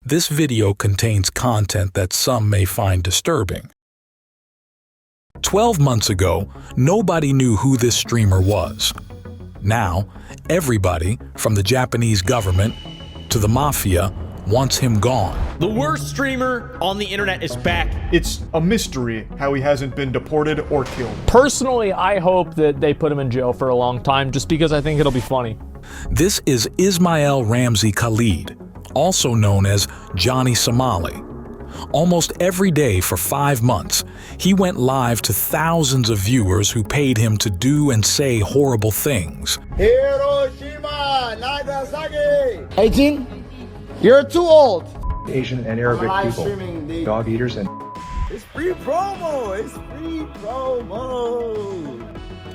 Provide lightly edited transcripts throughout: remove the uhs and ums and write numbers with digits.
This video contains content that some may find disturbing. 12 months ago, nobody knew who this streamer was. Now, everybody, from the Japanese government to the Mafia, wants him gone. The worst streamer on the internet is back. It's a mystery how he hasn't been deported or killed. Personally, I hope that they put him in jail for a long time, just because I think it'll be funny. This is Ismail Ramzi Khalid, also known as Johnny Somali. Almost every day for 5 months, he went live to thousands of viewers who paid him to do and say horrible things. Hiroshima, Nagasaki. 18? You're too old. Asian and Arabic people, dog eaters, and it's free promo. It's free promo.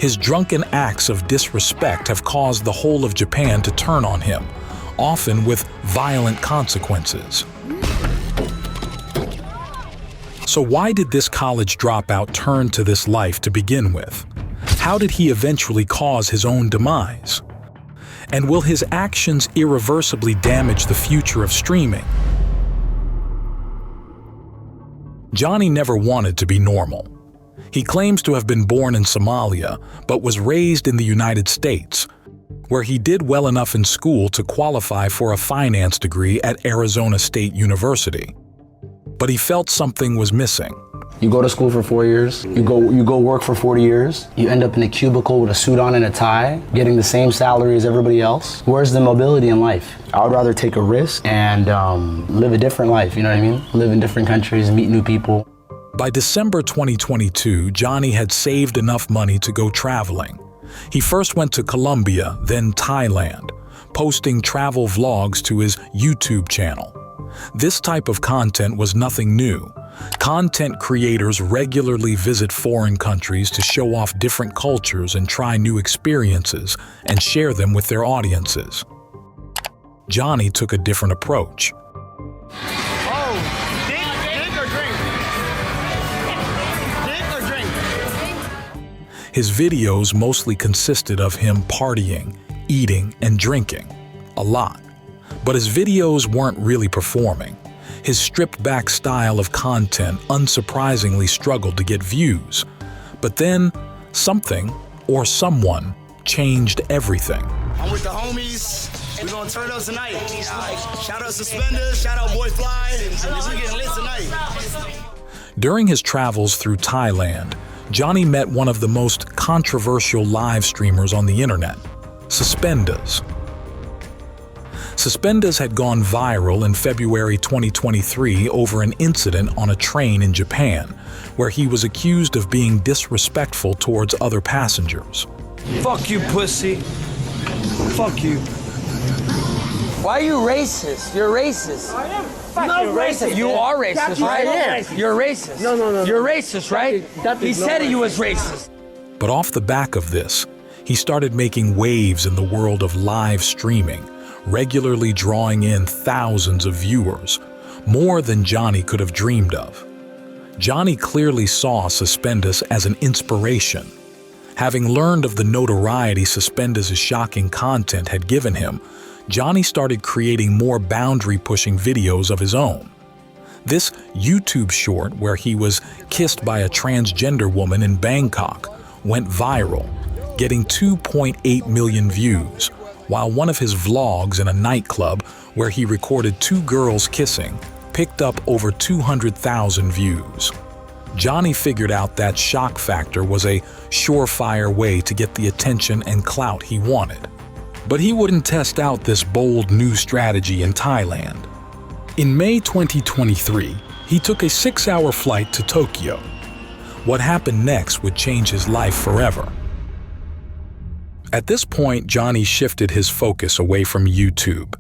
His drunken acts of disrespect have caused the whole of Japan to turn on him, often with violent consequences. So why did this college dropout turn to this life to begin with? How did he eventually cause his own demise? And will his actions irreversibly damage the future of streaming? Johnny never wanted to be normal. He claims to have been born in Somalia, but was raised in the United States, where he did well enough in school to qualify for a finance degree at Arizona State University. But he felt something was missing. You go to school for 4 years, you go work for 40 years, you end up in a cubicle with a suit on and a tie, getting the same salary as everybody else. Where's the mobility in life? I would rather take a risk and live a different life, you know what I mean? Live in different countries, meet new people. By December 2022, Johnny had saved enough money to go traveling. He first went to Colombia, then Thailand, posting travel vlogs to his YouTube channel. This type of content was nothing new. Content creators regularly visit foreign countries to show off different cultures and try new experiences and share them with their audiences. Johnny took a different approach. Oh, dick or drink? Dick or drink? His videos mostly consisted of him partying, eating, and drinking. A lot. But his videos weren't really performing. His stripped-back style of content unsurprisingly struggled to get views. But then, something or someone changed everything. I'm with the homies. We're gonna turn up tonight. Shout out Suspenders, shout out Boy Fly. We getting lit tonight. During his travels through Thailand, Johnny met one of the most controversial live streamers on the internet, Suspenders. Suspenders had gone viral in February 2023 over an incident on a train in Japan, where he was accused of being disrespectful towards other passengers. Fuck you, pussy. Fuck you. Why are you racist? You're racist. I am fucking racist. You are racist, right? You're racist. No. You're racist, right? He said he was racist. But off the back of this, he started making waves in the world of live streaming, regularly drawing in thousands of viewers, more than Johnny could have dreamed of. Johnny clearly saw Suspenders as an inspiration. Having learned of the notoriety Suspenders' shocking content had given him, Johnny started creating more boundary-pushing videos of his own. This YouTube short, where he was kissed by a transgender woman in Bangkok, went viral, getting 2.8 million views, while one of his vlogs in a nightclub where he recorded 2 girls kissing picked up over 200,000 views. Johnny figured out that shock factor was a surefire way to get the attention and clout he wanted. But he wouldn't test out this bold new strategy in Thailand. In May 2023, he took a 6-hour flight to Tokyo. What happened next would change his life forever. At this point, Johnny shifted his focus away from YouTube.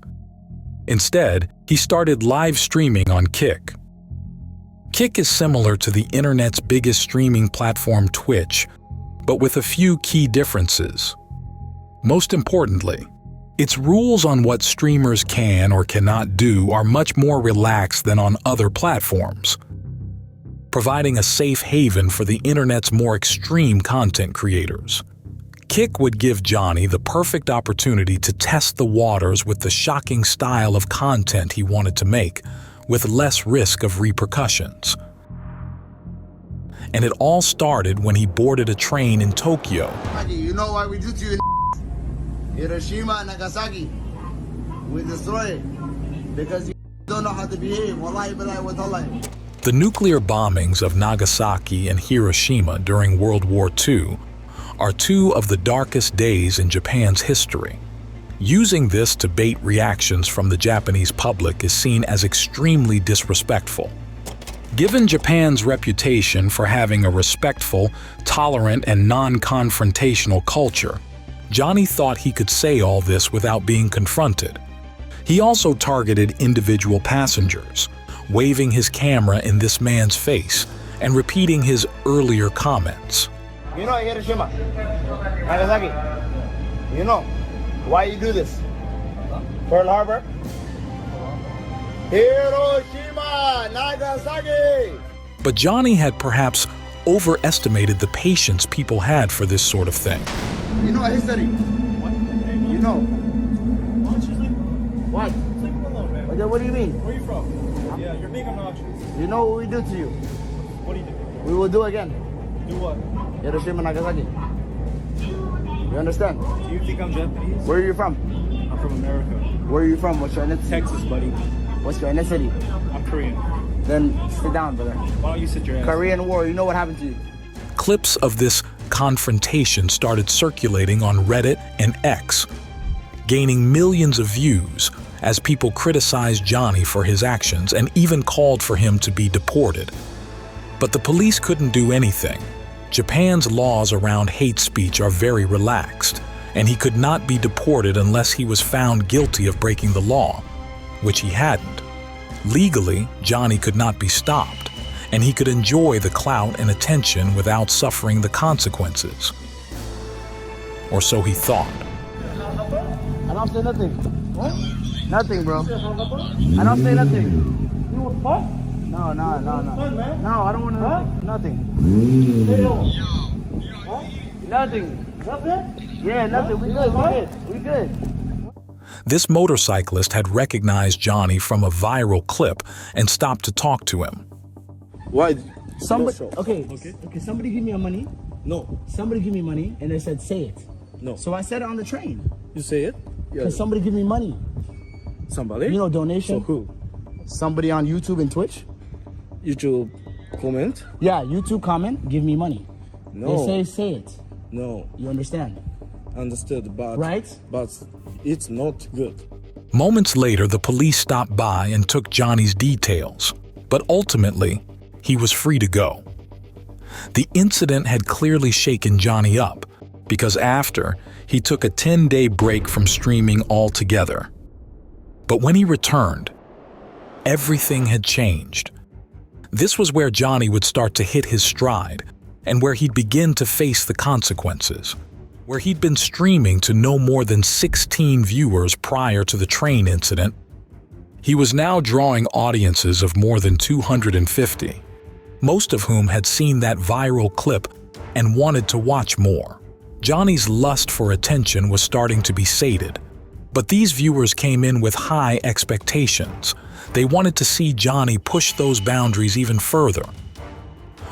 Instead, he started live streaming on Kick. Kick is similar to the internet's biggest streaming platform, Twitch, but with a few key differences. Most importantly, its rules on what streamers can or cannot do are much more relaxed than on other platforms, providing a safe haven for the internet's more extreme content creators. kick would give Johnny the perfect opportunity to test the waters with the shocking style of content he wanted to make, with less risk of repercussions. And it all started when he boarded a train in Tokyo. You know what we do to you in Hiroshima and Nagasaki? We destroy it because you don't know how to behave. Wallahi billahi wa tallahi. The nuclear bombings of Nagasaki and Hiroshima during World War II are two of the darkest days in Japan's history. Using this to bait reactions from the Japanese public is seen as extremely disrespectful. Given Japan's reputation for having a respectful, tolerant, and non-confrontational culture, Johnny thought he could say all this without being confronted. He also targeted individual passengers, waving his camera in this man's face and repeating his earlier comments. You know Hiroshima, Nagasaki. You know why you do this? Pearl Harbor. Hiroshima, Nagasaki. But Johnny had perhaps overestimated the patience people had for this sort of thing. You know history. You know. What? Okay, what do you mean? Where are you from? Yeah, you're being obnoxious. You know what we do to you? What do you do? We will do again. Do what? Hiroshima, Nagasaki. You understand? Do you think I'm Japanese? Where are you from? I'm from America. Where are you from? What's your ethnicity? Texas, buddy. What's your ethnicity? I'm Korean. Then sit down, brother. Why don't you sit your ass? Korean War, you know what happened to you? Clips of this confrontation started circulating on Reddit and X, gaining millions of views as people criticized Johnny for his actions and even called for him to be deported. But the police couldn't do anything. Japan's laws around hate speech are very relaxed, and he could not be deported unless he was found guilty of breaking the law, which he hadn't. Legally, Johnny could not be stopped, and he could enjoy the clout and attention without suffering the consequences. Or so he thought. I don't say nothing. What? Nothing, bro. I don't say nothing. You want fun? No. No, I don't want to. Nothing. Nothing. Nothing? Yeah, nothing. We good. This motorcyclist had recognized Johnny from a viral clip and stopped to talk to him. Why? Somebody. Okay. Somebody give me money. No. Somebody give me money, and they said, "Say it." No. So I said it on the train. You say it? Yeah. Cause somebody give me money. Somebody? You know, donation. So who? Somebody on YouTube and Twitch. YouTube comment? Yeah, YouTube comment, give me money. No. They say it. No. You understand? Understood, but Right? But it's not good. Moments later, the police stopped by and took Johnny's details, but ultimately, he was free to go. The incident had clearly shaken Johnny up, because after, he took a 10-day break from streaming altogether. But when he returned, everything had changed. This was where Johnny would start to hit his stride, and where he'd begin to face the consequences. Where he'd been streaming to no more than 16 viewers prior to the train incident, he was now drawing audiences of more than 250, most of whom had seen that viral clip and wanted to watch more. Johnny's lust for attention was starting to be sated, but these viewers came in with high expectations. They wanted to see Johnny push those boundaries even further.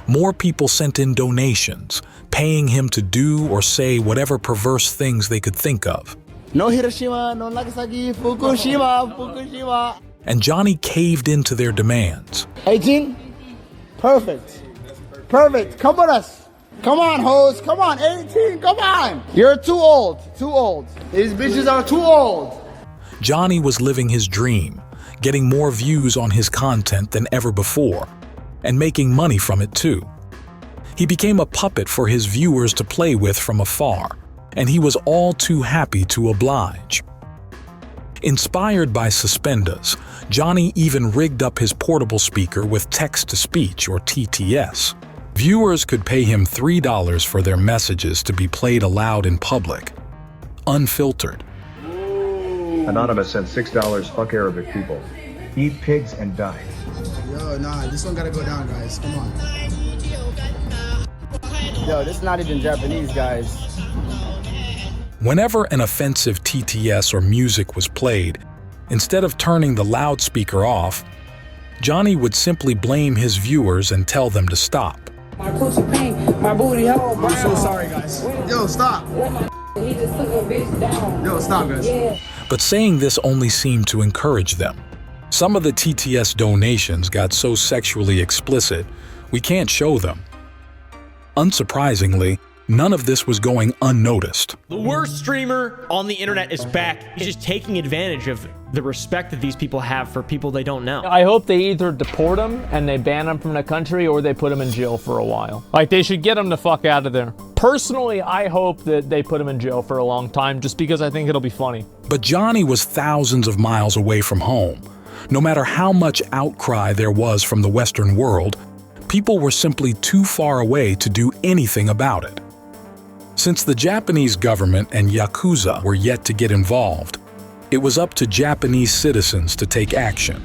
More people sent in donations, paying him to do or say whatever perverse things they could think of. No Hiroshima, no Nagasaki, Fukushima. And Johnny caved into their demands. 18? Perfect. Come with us. Come on, hoes. Come on, 18. Come on. You're too old. These bitches are too old. Johnny was living his dream, getting more views on his content than ever before, and making money from it too. He became a puppet for his viewers to play with from afar, and he was all too happy to oblige. Inspired by suspenders, Johnny even rigged up his portable speaker with text-to-speech or TTS. Viewers could pay him $3 for their messages to be played aloud in public, unfiltered. Anonymous sent $6. Fuck Arabic people. Eat pigs and die. Yo, nah, this one gotta go down, guys. Come on. Yo, this is not even Japanese, guys. Whenever an offensive TTS or music was played, instead of turning the loudspeaker off, Johnny would simply blame his viewers and tell them to stop. My pussy pink, my booty hole. I'm so sorry, guys. Yo, stop. He just took a bitch down. Yo, stop, guys. Yeah. But saying this only seemed to encourage them. Some of the TTS donations got so sexually explicit, we can't show them. Unsurprisingly, none of this was going unnoticed. The worst streamer on the internet is back. He's just taking advantage of the respect that these people have for people they don't know. I hope they either deport him and they ban him from the country, or they put him in jail for a while. Like, they should get him the fuck out of there. Personally, I hope that they put him in jail for a long time, just because I think it'll be funny. But Johnny was thousands of miles away from home. No matter how much outcry there was from the Western world, people were simply too far away to do anything about it. Since the Japanese government and Yakuza were yet to get involved, it was up to Japanese citizens to take action.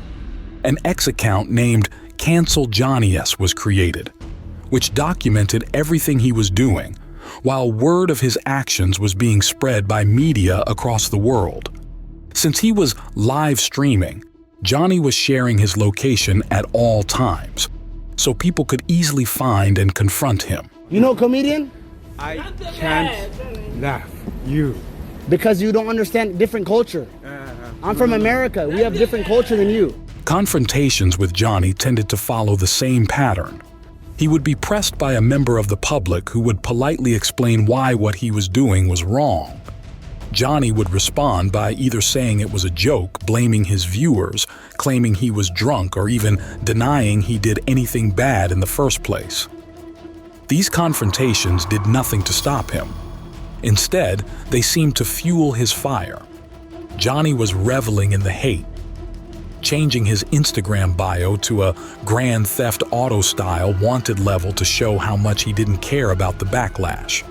An X account named Cancel Johnny S was created, which documented everything he was doing, while word of his actions was being spread by media across the world. Since he was live streaming, Johnny was sharing his location at all times, so people could easily find and confront him. You know comedian? I can't laugh. You. Because you don't understand different culture. I'm from America. We have different culture than you. Confrontations with Johnny tended to follow the same pattern. He would be pressed by a member of the public who would politely explain why what he was doing was wrong. Johnny would respond by either saying it was a joke, blaming his viewers, claiming he was drunk, or even denying he did anything bad in the first place. These confrontations did nothing to stop him. Instead, they seemed to fuel his fire. Johnny was reveling in the hate, changing his Instagram bio to a Grand Theft Auto-style wanted level to show how much he didn't care about the backlash.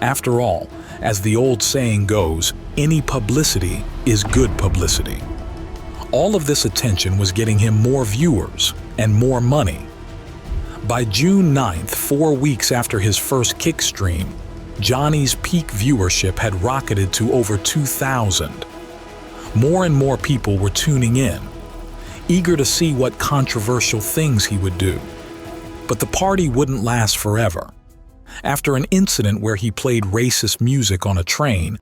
After all, as the old saying goes, any publicity is good publicity. All of this attention was getting him more viewers and more money. By June 9th, 4 weeks after his first kick stream, Johnny's peak viewership had rocketed to over 2,000. More and more people were tuning in, eager to see what controversial things he would do. But the party wouldn't last forever. After an incident where he played racist music on a train,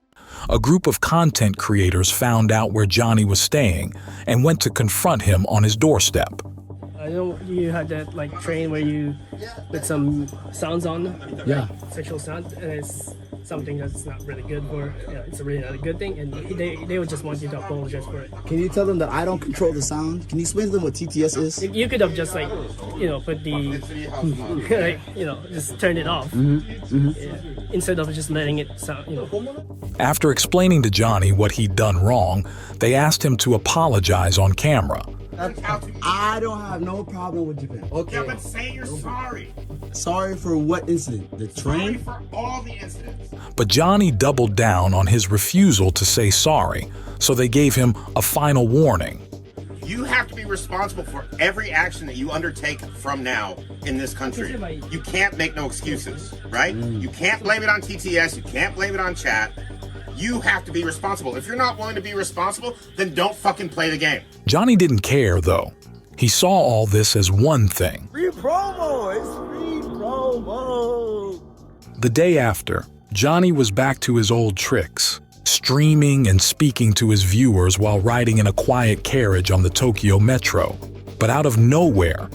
a group of content creators found out where Johnny was staying and went to confront him on his doorstep. I know you had that like train where you put some sounds on, Yeah. sexual sound, and it's something that's not really good for. Yeah, it's really not a good thing, and they would just want you to apologize for it. Can you tell them that I don't control the sound? Can you explain to them what TTS is? You could have just like, put the, like, just turned it off, Yeah, instead of just letting it sound, After explaining to Johnny what he'd done wrong, they asked him to apologize on camera. I don't have no problem with Japan. Okay. Yeah, but say you're sorry. Sorry for what incident? The Sorry train? for all the incidents. But Johnny doubled down on his refusal to say sorry, so they gave him a final warning. You have to be responsible for every action that you undertake from now in this country. You can't make no excuses, right? You can't blame it on TTS. You can't blame it on chat. You have to be responsible. If you're not willing to be responsible, then don't fucking play the game. Johnny didn't care, though. He saw all this as one thing. Free promo. It's free promo. The day after, Johnny was back to his old tricks, streaming and speaking to his viewers while riding in a quiet carriage on the Tokyo Metro. But out of nowhere,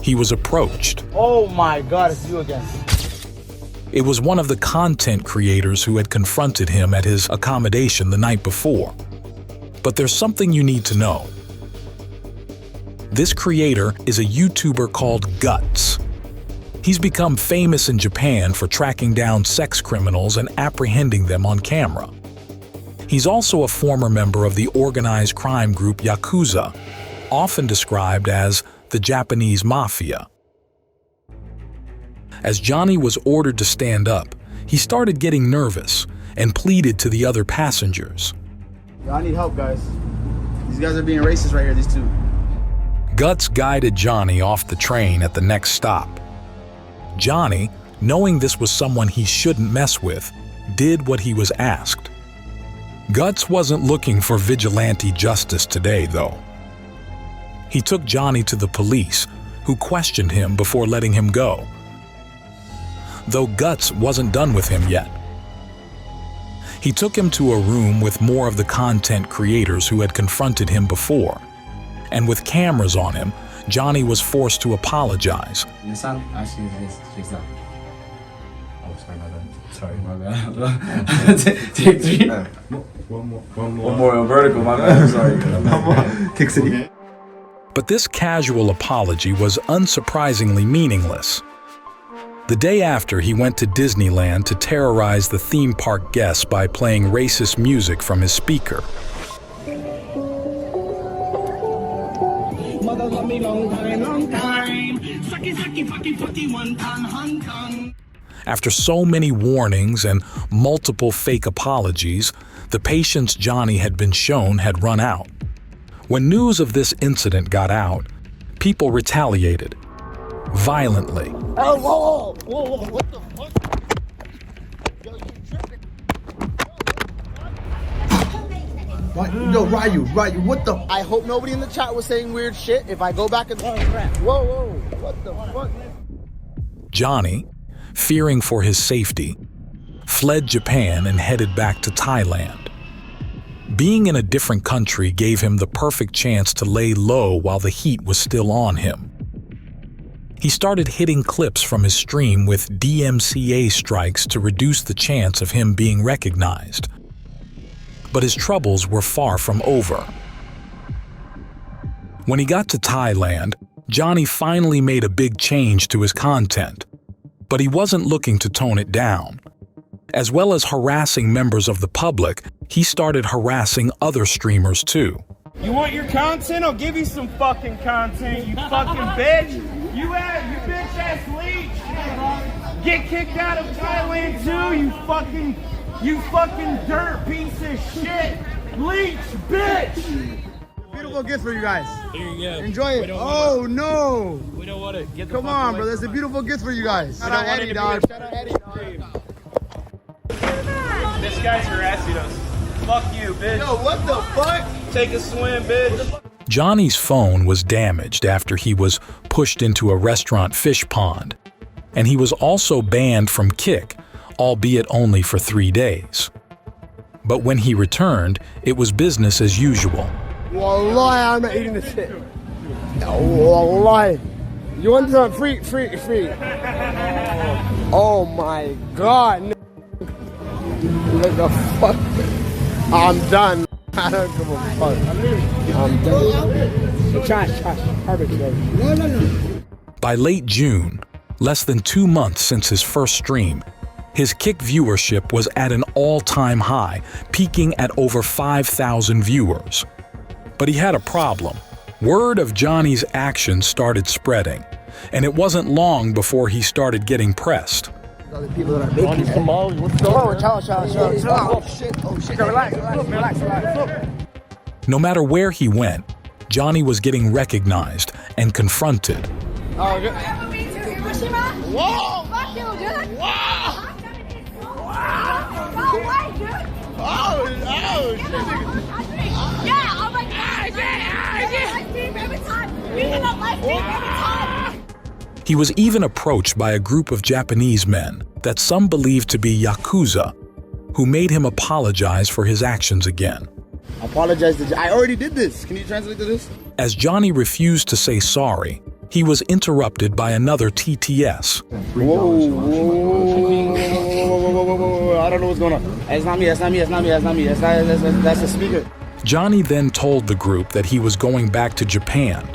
he was approached. Oh my God, it's you again. It was one of the content creators who had confronted him at his accommodation the night before. But there's something you need to know. This creator is a YouTuber called Guts. He's become famous in Japan for tracking down sex criminals and apprehending them on camera. He's also a former member of the organized crime group Yakuza, often described as the Japanese Mafia. As Johnny was ordered to stand up, he started getting nervous and pleaded to the other passengers. I need help, guys. These guys are being racist right here, these two. Guts guided Johnny off the train at the next stop. Johnny, knowing this was someone he shouldn't mess with, did what he was asked. Guts wasn't looking for vigilante justice today, though. He took Johnny to the police, who questioned him before letting him go. Though Guts wasn't done with him yet. He took him to a room with more of the content creators who had confronted him before. And with cameras on him, Johnny was forced to apologize. Sorry, my bad. Take three. One more vertical, my bad. Sorry. Kick City. But this casual apology was unsurprisingly meaningless. The day after, he went to Disneyland to terrorize the theme park guests by playing racist music from his speaker. After so many warnings and multiple fake apologies, the patience Johnny had been shown had run out. When news of this incident got out, people retaliated violently. Oh, whoa, whoa, whoa, what the fuck? Yo, you tripping? Yo, Ryu, what the? I hope nobody in the chat was saying weird shit. If I go back and whoa, what the fuck? Johnny, fearing for his safety, fled Japan and headed back to Thailand. Being in a different country gave him the perfect chance to lay low while the heat was still on him. He started hitting clips from his stream with DMCA strikes to reduce the chance of him being recognized. But his troubles were far from over. When he got to Thailand, Johnny finally made a big change to his content. But he wasn't looking to tone it down. As well as harassing members of the public, he started harassing other streamers too. You want your content? I'll give you some fucking content, you fucking bitch. You bitch ass leech. Get kicked out of Thailand too, you fucking dirt piece of shit. Leech, bitch. Beautiful gift for you guys. Here you go. Enjoy it. Oh no. We don't want it. Get the Come on, bro. That's a beautiful gift for you guys. Shout out Eddie, dog. Shout out Eddie, dog. This guy's harassing us. Fuck you, bitch. Yo, what the fuck? Take a swim, bitch. Johnny's phone was damaged after he was pushed into a restaurant fish pond. And he was also banned from Kick, albeit only for 3 days. But when he returned, it was business as usual. Wallahi, I'm not eating this shit. Wallahi. You want some free? Oh my god. What the fuck? I'm done. I don't give a fuck. I'm done. Trash. Garbage, no. By late June, less than 2 months since his first stream, his Kick viewership was at an all-time high, peaking at over 5,000 viewers. But he had a problem. Word of Johnny's actions started spreading, and it wasn't long before he started getting pressed. Other people that are Johnny Somali, what's going on? Chill out. Oh shit. Relax. No matter where he went, Johnny was getting recognized and confronted. Oh, good. Whoa! Fuck you, dude! Wow! No way, dude! Oh, yeah, I'm like, live stream every time! You cannot live stream every time! He was even approached by a group of Japanese men that some believed to be Yakuza, who made him apologize for his actions again. Apologize to I already did this. Can you translate to this? As Johnny refused to say sorry, he was interrupted by another TTS. Whoa. I don't know what's going on. It's not me. That's the speaker. Johnny then told the group that he was going back to Japan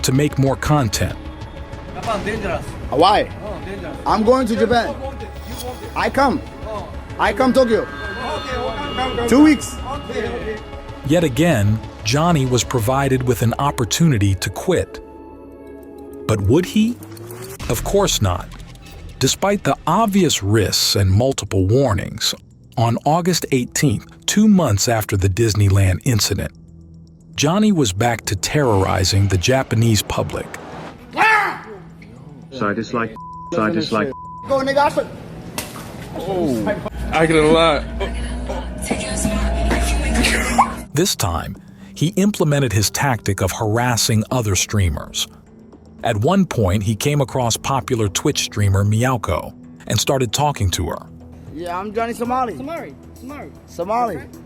to make more content. Why? I'm going to Japan. I come Tokyo. 2 weeks. Yet again, Johnny was provided with an opportunity to quit. But would he? Of course not. Despite the obvious risks and multiple warnings, on August 18th, 2 months after the Disneyland incident, Johnny was back to terrorizing the Japanese public. Side is like. Go, nigga. I get a lot. This time, he implemented his tactic of harassing other streamers. At one point, he came across popular Twitch streamer Miyako and started talking to her. Yeah, I'm Johnny Somali. Somali.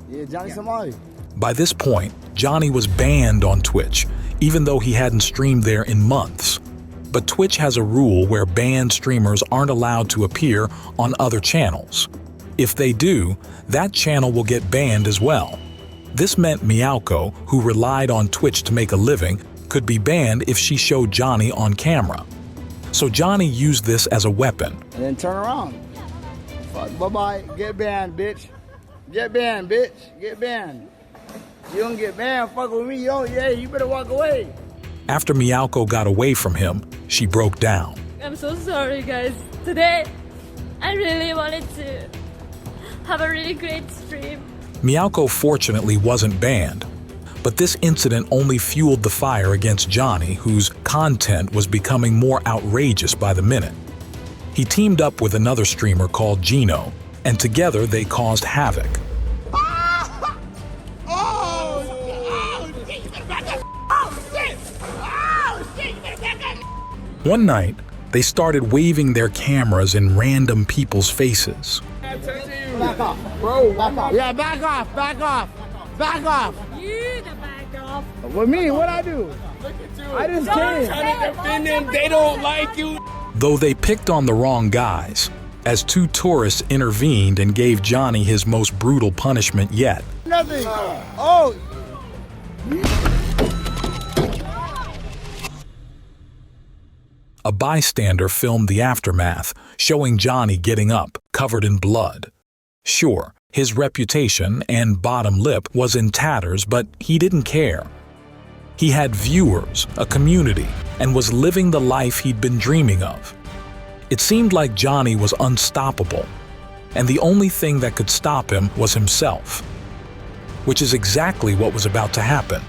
Yeah, Johnny Somali. By this point, Johnny was banned on Twitch, even though he hadn't streamed there in months. But Twitch has a rule where banned streamers aren't allowed to appear on other channels. If they do, that channel will get banned as well. This meant Miyako, who relied on Twitch to make a living, could be banned if she showed Johnny on camera. So Johnny used this as a weapon. And then turn around. Fuck, bye-bye. Get banned, bitch. Get banned, bitch. Get banned. You don't get banned, fuck with me, yo. Yeah, you better walk away. After Miyako got away from him, she broke down. I'm so sorry, guys. Today, I really wanted to have a really great stream. Miyako fortunately wasn't banned, but this incident only fueled the fire against Johnny, whose content was becoming more outrageous by the minute. He teamed up with another streamer called Gino, and together they caused havoc. One night, they started waving their cameras in random people's faces. Back off, bro. Back off. Yeah, back off. Back off. Back off. You the back off. With me, what I do? I just came. Trying to defend them. They don't like you. Though they picked on the wrong guys, as two tourists intervened and gave Johnny his most brutal punishment yet. Nothing. Oh. A bystander filmed the aftermath, showing Johnny getting up, covered in blood. Sure, his reputation and bottom lip was in tatters, but he didn't care. He had viewers, a community, and was living the life he'd been dreaming of. It seemed like Johnny was unstoppable, and the only thing that could stop him was himself. Which is exactly what was about to happen.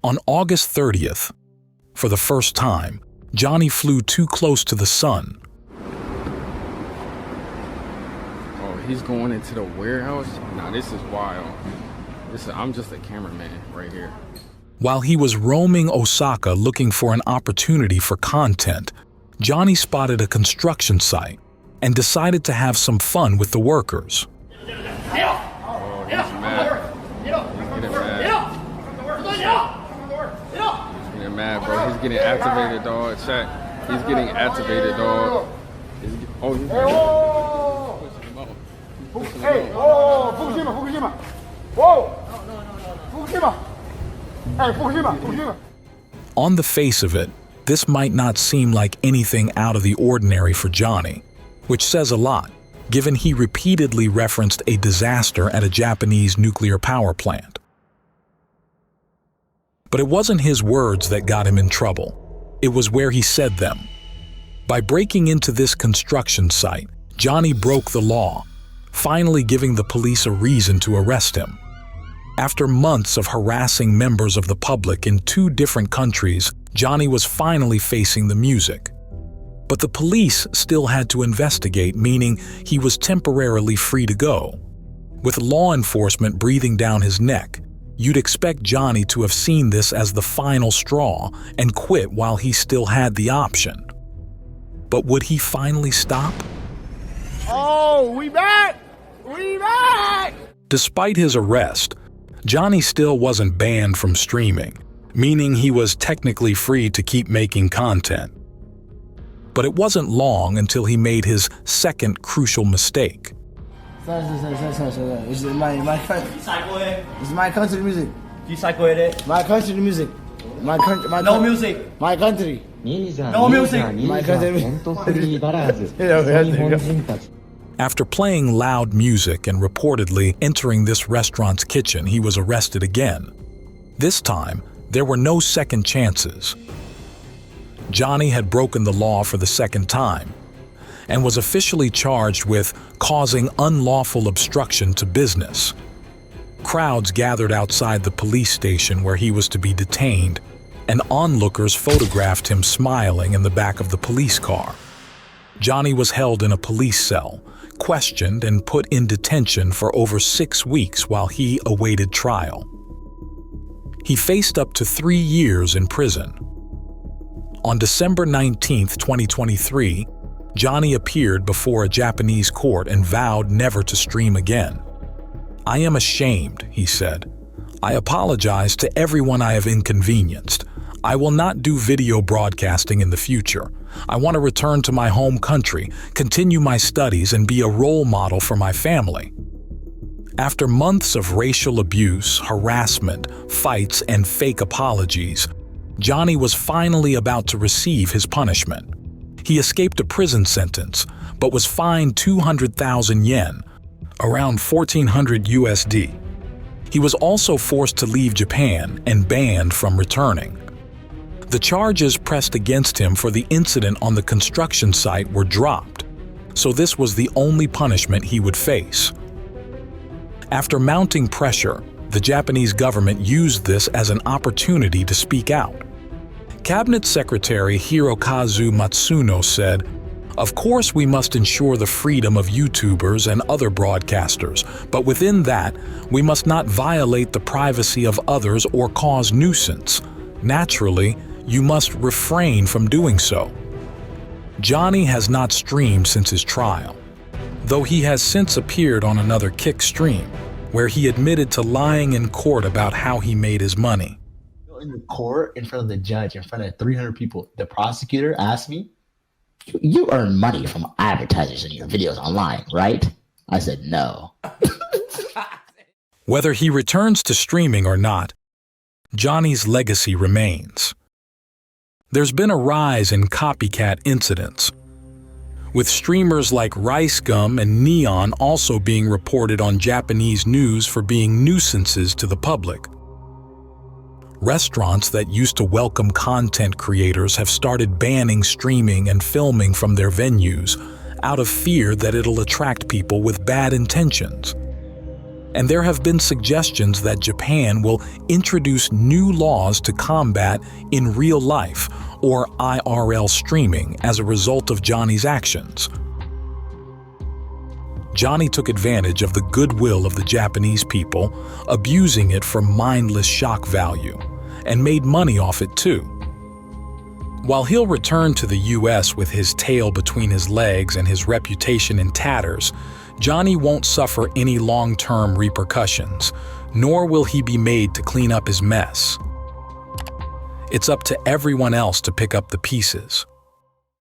On August 30th, for the first time, Johnny flew too close to the sun. Oh, he's going into the warehouse? Nah, this is wild. I'm just a cameraman right here. While he was roaming Osaka looking for an opportunity for content, Johnny spotted a construction site and decided to have some fun with the workers. Oh, he's mad. He's getting mad, bro. He's getting activated, dog. Check. He's getting activated, dog. He's pushing him out. Hey, oh, Fukushima. Whoa. Fukushima. Hey, Fukushima. On the face of it, this might not seem like anything out of the ordinary for Johnny, which says a lot, given he repeatedly referenced a disaster at a Japanese nuclear power plant. But it wasn't his words that got him in trouble. It was where he said them. By breaking into this construction site, Johnny broke the law, finally giving the police a reason to arrest him. After months of harassing members of the public in 2 different countries, Johnny was finally facing the music. But the police still had to investigate, meaning he was temporarily free to go. With law enforcement breathing down his neck, you'd expect Johnny to have seen this as the final straw and quit while he still had the option. But would he finally stop? Oh, we back! We back! Despite his arrest, Johnny still wasn't banned from streaming, meaning he was technically free to keep making content. But it wasn't long until he made his second crucial mistake. It's my country music. My country music. No music. My country. No music. My country. After playing loud music and reportedly entering this restaurant's kitchen, he was arrested again. This time, there were no second chances. Johnny had broken the law for the second time and was officially charged with causing unlawful obstruction to business. Crowds gathered outside the police station where he was to be detained, and onlookers photographed him smiling in the back of the police car. Johnny was held in a police cell, questioned and put in detention for over 6 weeks while he awaited trial. He faced up to 3 years in prison. On December 19, 2023, Johnny appeared before a Japanese court and vowed never to stream again. "I am ashamed," he said. "I apologize to everyone I have inconvenienced. I will not do video broadcasting in the future. I want to return to my home country, continue my studies, and be a role model for my family." After months of racial abuse, harassment, fights, and fake apologies, Johnny was finally about to receive his punishment. He escaped a prison sentence, but was fined 200,000 yen, around 1,400 USD. He was also forced to leave Japan and banned from returning. The charges pressed against him for the incident on the construction site were dropped, so this was the only punishment he would face. After mounting pressure, the Japanese government used this as an opportunity to speak out. Cabinet Secretary Hirokazu Matsuno said, "Of course we must ensure the freedom of YouTubers and other broadcasters, but within that, we must not violate the privacy of others or cause nuisance. Naturally, you must refrain from doing so." Johnny has not streamed since his trial, though he has since appeared on another Kick stream, where he admitted to lying in court about how he made his money. In the court, in front of the judge, in front of 300 people, the prosecutor asked me, "You earn money from advertisers in your videos online, right?" I said, "No." Whether he returns to streaming or not, Johnny's legacy remains. There's been a rise in copycat incidents, with streamers like Rice Gum and Neon also being reported on Japanese news for being nuisances to the public. Restaurants that used to welcome content creators have started banning streaming and filming from their venues out of fear that it'll attract people with bad intentions. And there have been suggestions that Japan will introduce new laws to combat in real life or IRL streaming as a result of Johnny's actions. Johnny took advantage of the goodwill of the Japanese people, abusing it for mindless shock value, and made money off it too. While he'll return to the US with his tail between his legs and his reputation in tatters, Johnny won't suffer any long-term repercussions, nor will he be made to clean up his mess. It's up to everyone else to pick up the pieces.